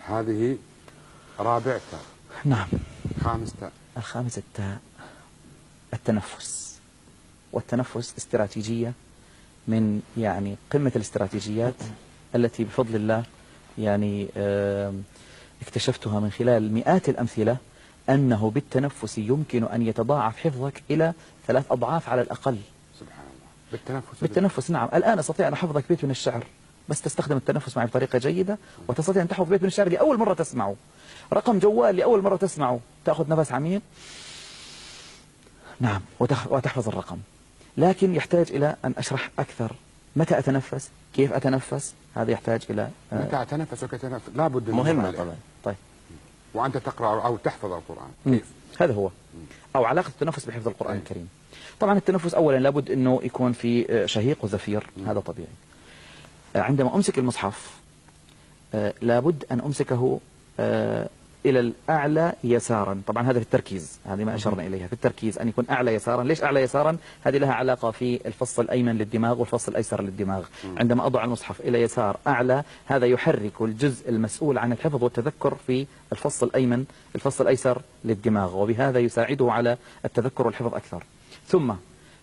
هذه رابع تاء. نعم. خامس تاء. الخامسة التاء التنفس. والتنفس استراتيجية من يعني قمة الاستراتيجيات التي بفضل الله يعني اكتشفتها من خلال مئات الأمثلة أنه بالتنفس يمكن أن يتضاعف حفظك إلى 3 أضعاف على الأقل. سبحان الله. بالتنفس نعم. الآن أستطيع أن أحفظك بيت من الشعر بس تستخدم التنفس معي بطريقة جيدة، وتستطيع أن تحفظ بيت من الشعر لأول مرة تسمعه، رقم جوال لأول مرة تسمعه، تأخذ نفس عميق نعم وتحفظ الرقم. لكن يحتاج إلى أن أشرح أكثر متى أتنفس، كيف أتنفس، هذا يحتاج إلى متى أتنفس وكتنفس لابد مهمة طبعا. طيب وأنت تقرأ أو تحفظ القرآن كيف؟ هذا هو أو علاقة التنفس بحفظ القرآن الكريم. طبعا التنفس أولا لابد أنه يكون في شهيق وزفير، هذا طبيعي. عندما أمسك المصحف لابد أن أمسكه إلى الأعلى يسارا، طبعا هذا في التركيز، هذه ما أشرنا إليها في التركيز أن يكون أعلى يسارا. ليش أعلى يسارا؟ هذه لها علاقة في الفص الأيمن للدماغ والفص الأيسر للدماغ. عندما أضع المصحف إلى يسار أعلى هذا يحرك الجزء المسؤول عن الحفظ والتذكر في الفص الأيمن الفص الأيسر للدماغ، وبهذا يساعده على التذكر والحفظ أكثر. ثم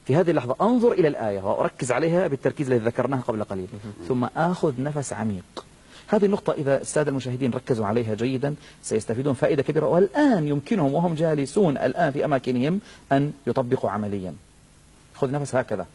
في هذه اللحظة أنظر إلى الآية وأركز عليها بالتركيز الذي ذكرناه قبل قليل، ثم آخذ نفس عميق. هذه النقطة إذا السادة المشاهدين ركزوا عليها جيدا سيستفيدون فائدة كبيرة، والآن يمكنهم وهم جالسون الآن في أماكنهم أن يطبقوا عمليا. خذ نفس هكذا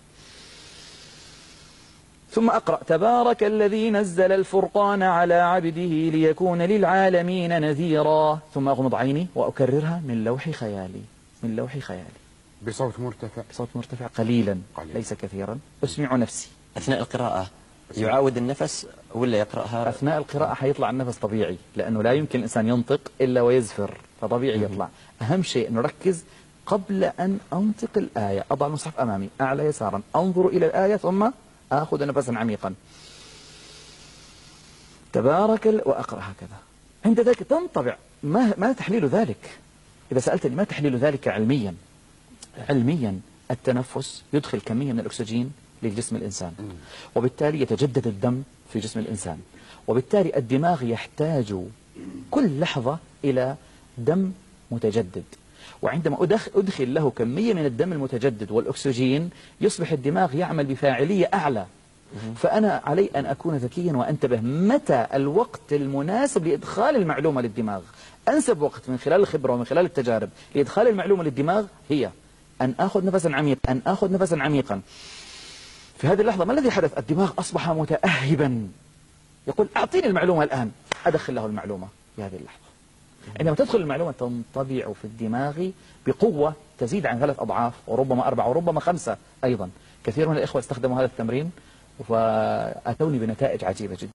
ثم أقرأ تبارك الذي نزل الفرقان على عبده ليكون للعالمين نذيرا، ثم أغمض عيني وأكررها من لوح خيالي من لوح خيالي بصوت مرتفع. بصوت مرتفع قليلا ليس كثيرا. أسمع نفسي أثناء القراءة يعاود النفس ولا يقرأها؟ أثناء القراءة حيطلع النفس طبيعي، لأنه لا يمكن الإنسان ينطق إلا ويزفر، فطبيعي يطلع. أهم شيء نركز قبل أن أنطق الآية. أضع المصحف أمامي أعلى يسارا، أنظر إلى الآية ثم آخذ نفسا عميقا تبارك وأقرأ هكذا. عند ذلك تنطبع. ما تحليل ذلك؟ إذا سألتني ما تحليل ذلك علميا؟ علميا التنفس يدخل كمية من الأكسجين لجسم الإنسان، وبالتالي يتجدد الدم في جسم الإنسان، وبالتالي الدماغ يحتاج كل لحظة إلى دم متجدد. وعندما أدخل له كمية من الدم المتجدد والأكسجين يصبح الدماغ يعمل بفاعلية أعلى. فأنا علي أن أكون ذكيا وأنتبه متى الوقت المناسب لإدخال المعلومة للدماغ. أنسب وقت من خلال الخبرة ومن خلال التجارب لإدخال المعلومة للدماغ هي أن آخذ نفسا عميقا. في هذه اللحظة ما الذي حدث؟ الدماغ أصبح متأهبا، يقول أعطيني المعلومة الآن، أدخل له المعلومة في هذه اللحظة. عندما تدخل المعلومة تنطبع في الدماغ بقوة تزيد عن 3 أضعاف وربما 4 وربما 5 أيضا. كثير من الإخوة استخدموا هذا التمرين وأتوني بنتائج عجيبة جدا.